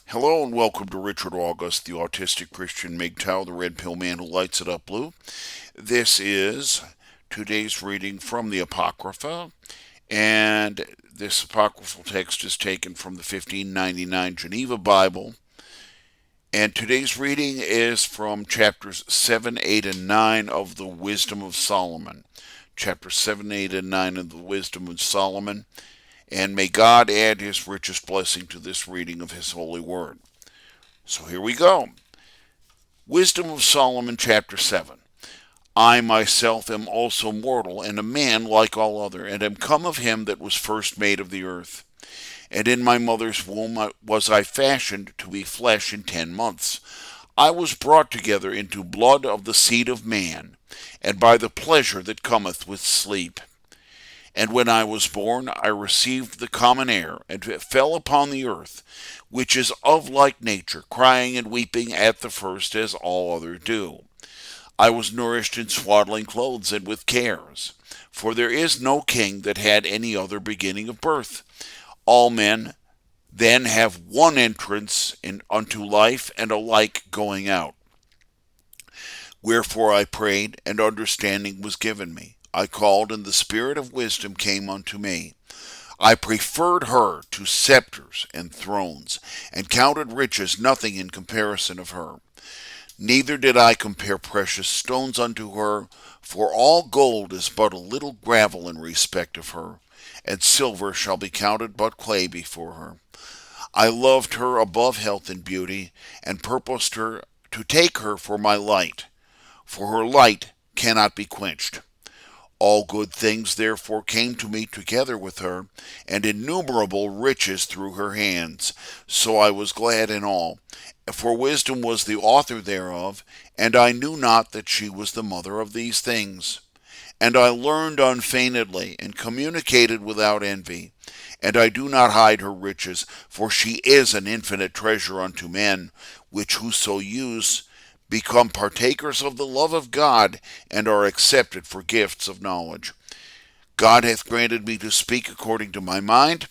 Hello and welcome to Richard August, the autistic Christian MGTOW, the red pill man who lights it up blue. This is today's reading from the Apocrypha, and this apocryphal text is taken from the 1599 Geneva Bible. And today's reading is from chapters 7, 8, and 9 of the Wisdom of Solomon. Chapter 7, 8, and 9 of the Wisdom of Solomon. And may God add his richest blessing to this reading of his holy word. So here we go. Wisdom of Solomon, chapter 7. I myself am also mortal, and a man like all other, and am come of him that was first made of the earth. And in my mother's womb was I fashioned to be flesh in 10 months. I was brought together into blood of the seed of man, and by the pleasure that cometh with sleep. And when I was born, I received the common air, and fell upon the earth, which is of like nature, crying and weeping at the first, as all other do. I was nourished in swaddling clothes and with cares. For there is no king that had any other beginning of birth. All men then have one entrance unto life, and a like going out. Wherefore I prayed, and understanding was given me. I called, and the spirit of wisdom came unto me. I preferred her to scepters and thrones, and counted riches nothing in comparison of her. Neither did I compare precious stones unto her, for all gold is but a little gravel in respect of her, and silver shall be counted but clay before her. I loved her above health and beauty, and purposed her to take her for my light, for her light cannot be quenched. All good things therefore came to me together with her, and innumerable riches through her hands. So I was glad in all. For wisdom was the author thereof, and I knew not that she was the mother of these things. And I learned unfeignedly, and communicated without envy. And I do not hide her riches, for she is an infinite treasure unto men, which whoso use become partakers of the love of God, and are accepted for gifts of knowledge. God hath granted me to speak according to my mind,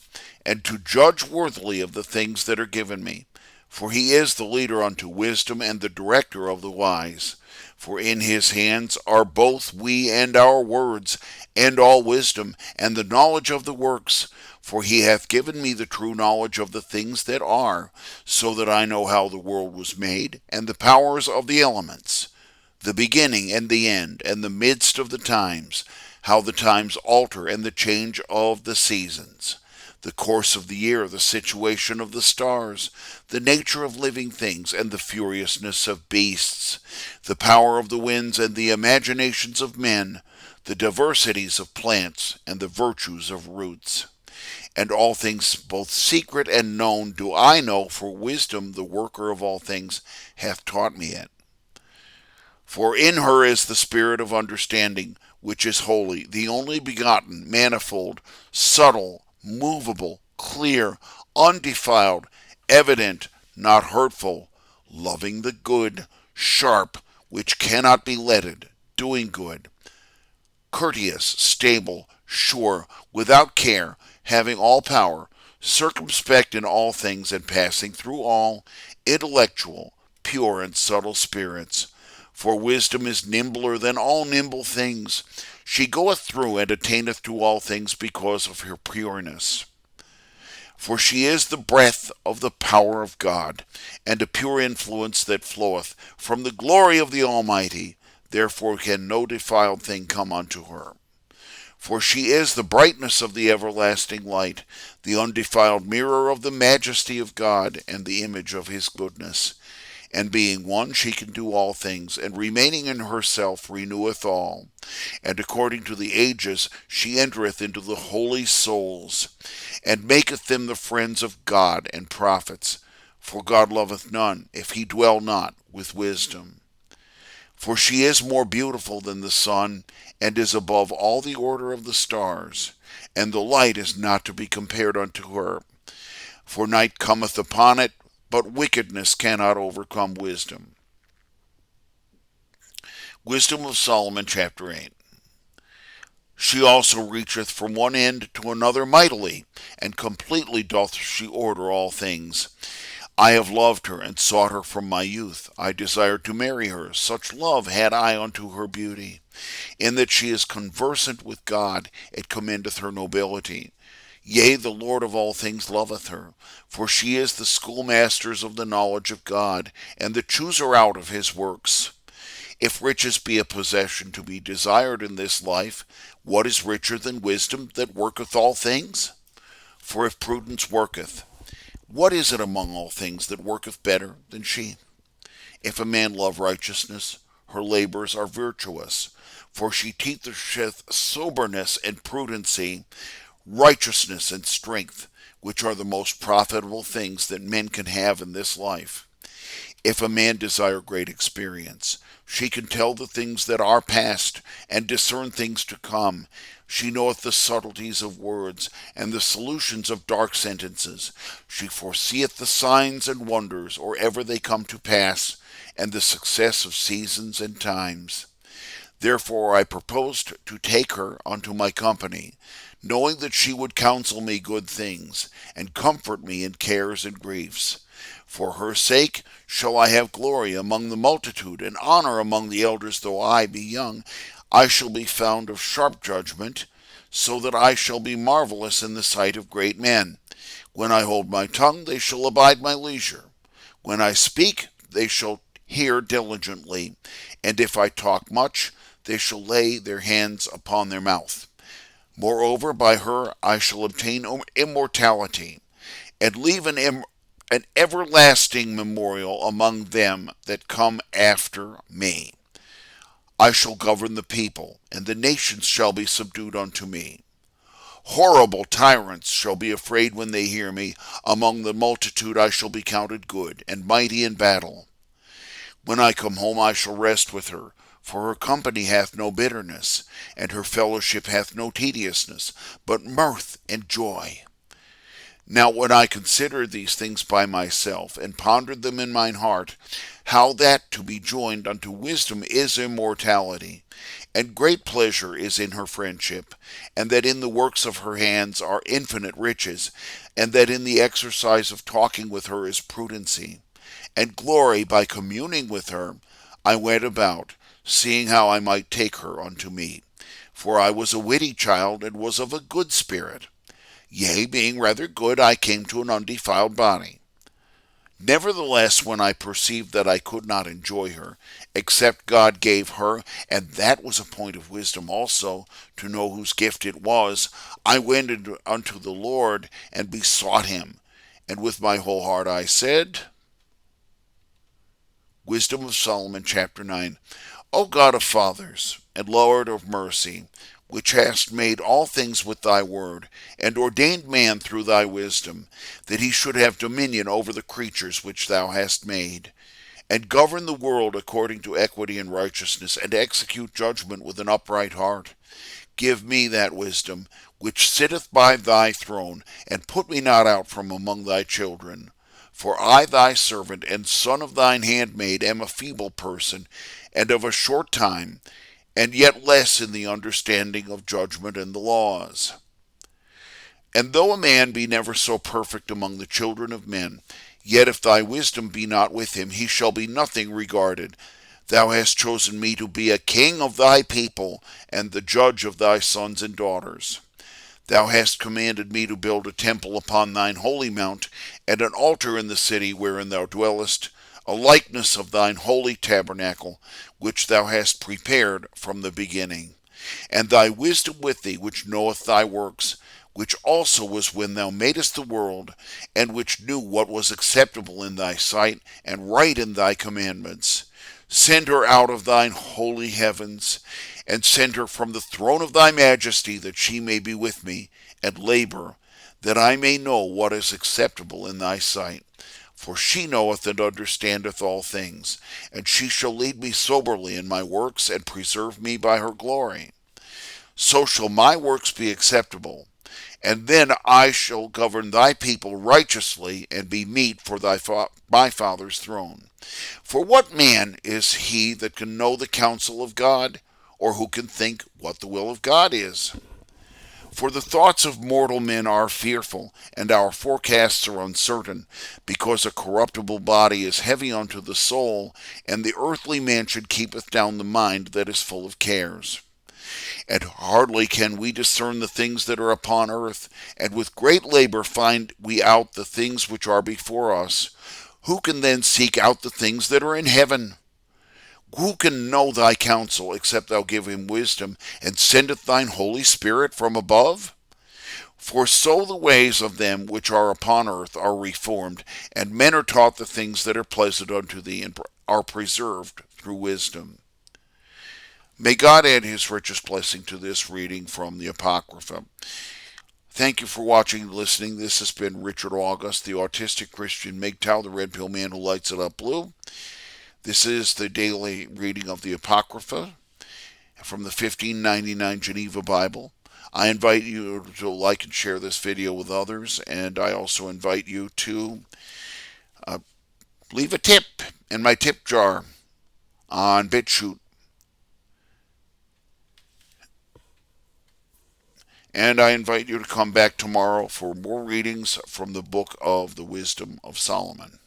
and to judge worthily of the things that are given me. For he is the leader unto wisdom, and the director of the wise. For in his hands are both we and our words, and all wisdom, and the knowledge of the works. For he hath given me the true knowledge of the things that are, so that I know how the world was made, and the powers of the elements, the beginning and the end, and the midst of the times, how the times alter, and the change of the seasons, the course of the year, the situation of the stars, the nature of living things, and the furiousness of beasts, the power of the winds, and the imaginations of men, the diversities of plants, and the virtues of roots. And all things both secret and known do I know, for wisdom, the worker of all things, hath taught me it. For in her is the spirit of understanding, which is holy, the only begotten, manifold, subtle, movable, clear, undefiled, evident, not hurtful, loving the good, sharp, which cannot be letted, doing good, courteous, stable, sure, without care, having all power, circumspect in all things, and passing through all, intellectual, pure, and subtle spirits. For wisdom is nimbler than all nimble things. She goeth through and attaineth to all things because of her pureness. For she is the breath of the power of God, and a pure influence that floweth from the glory of the Almighty. Therefore can no defiled thing come unto her. For she is the brightness of the everlasting light, the undefiled mirror of the majesty of God, and the image of his goodness. And being one, she can do all things, and remaining in herself reneweth all. And according to the ages, she entereth into the holy souls, and maketh them the friends of God and prophets. For God loveth none, if he dwell not with wisdom. For she is more beautiful than the sun, and is above all the order of the stars, and the light is not to be compared unto her. For night cometh upon it, but wickedness cannot overcome wisdom. Wisdom of Solomon, chapter 8. She also reacheth from one end to another mightily, and completely doth she order all things. I have loved her and sought her from my youth. I desired to marry her. Such love had I unto her beauty. In that she is conversant with God, it commendeth her nobility. Yea, the Lord of all things loveth her, for she is the schoolmasters of the knowledge of God, and the chooser out of his works. If riches be a possession to be desired in this life, what is richer than wisdom that worketh all things? For if prudence worketh, what is it among all things that worketh better than she? If a man love righteousness, her labors are virtuous, for she teacheth soberness and prudency, righteousness and strength, which are the most profitable things that men can have in this life. If a man desire great experience, she can tell the things that are past, and discern things to come. She knoweth the subtleties of words, and the solutions of dark sentences. She foreseeth the signs and wonders, or ever they come to pass, and the success of seasons and times. Therefore I proposed to take her unto my company, knowing that she would counsel me good things, and comfort me in cares and griefs. For her sake shall I have glory among the multitude, and honor among the elders, though I be young. I shall be found of sharp judgment, so that I shall be marvelous in the sight of great men. When I hold my tongue, they shall abide my leisure. When I speak, they shall hear diligently, and if I talk much, they shall lay their hands upon their mouth. Moreover, by her I shall obtain immortality, and leave an everlasting memorial among them that come after me. I shall govern the people, and the nations shall be subdued unto me. Horrible tyrants shall be afraid when they hear me. Among the multitude I shall be counted good, and mighty in battle. When I come home I shall rest with her, for her company hath no bitterness, and her fellowship hath no tediousness, but mirth and joy. Now when I considered these things by myself, and pondered them in mine heart, how that to be joined unto wisdom is immortality, and great pleasure is in her friendship, and that in the works of her hands are infinite riches, and that in the exercise of talking with her is prudency, and glory by communing with her, I went about, seeing how I might take her unto me. For I was a witty child, and was of a good spirit. Yea, being rather good, I came to an undefiled body. Nevertheless, when I perceived that I could not enjoy her, except God gave her, and that was a point of wisdom also, to know whose gift it was, I went unto the Lord, and besought him. And with my whole heart I said, Wisdom of Solomon, chapter 9. O God of fathers, and Lord of mercy, which hast made all things with thy word, and ordained man through thy wisdom, that he should have dominion over the creatures which thou hast made, and govern the world according to equity and righteousness, and execute judgment with an upright heart. Give me that wisdom which sitteth by thy throne, and put me not out from among thy children. For I, thy servant, and son of thine handmaid, am a feeble person, and of a short time, and yet less in the understanding of judgment and the laws. And though a man be never so perfect among the children of men, yet if thy wisdom be not with him, he shall be nothing regarded. Thou hast chosen me to be a king of thy people, and the judge of thy sons and daughters. Thou hast commanded me to build a temple upon thine holy mount, and an altar in the city wherein thou dwellest, a likeness of thine holy tabernacle, which thou hast prepared from the beginning. And thy wisdom with thee, which knoweth thy works, which also was when thou madest the world, and which knew what was acceptable in thy sight, and right in thy commandments. Send her out of thine holy heavens, and send her from the throne of thy majesty, that she may be with me, and labor, that I may know what is acceptable in thy sight. For she knoweth and understandeth all things, and she shall lead me soberly in my works, and preserve me by her glory. So shall my works be acceptable, and then I shall govern thy people righteously, and be meet for my father's throne. For what man is he that can know the counsel of God, or who can think what the will of God is? For the thoughts of mortal men are fearful, and our forecasts are uncertain, because a corruptible body is heavy unto the soul, and the earthly mansion keepeth down the mind that is full of cares. And hardly can we discern the things that are upon earth, and with great labor find we out the things which are before us. Who can then seek out the things that are in heaven? Who can know thy counsel, except thou give him wisdom, and sendeth thine Holy Spirit from above? For so the ways of them which are upon earth are reformed, and men are taught the things that are pleasant unto thee, and are preserved through wisdom. May God add his richest blessing to this reading from the Apocrypha. Thank you for watching and listening. This has been Richard August, the autistic Christian MGTOW, the red pill man who lights it up blue. This is the daily reading of the Apocrypha from the 1599 Geneva Bible. I invite you to like and share this video with others, and I also invite you to leave a tip in my tip jar on BitChute. And I invite you to come back tomorrow for more readings from the book of the Wisdom of Solomon.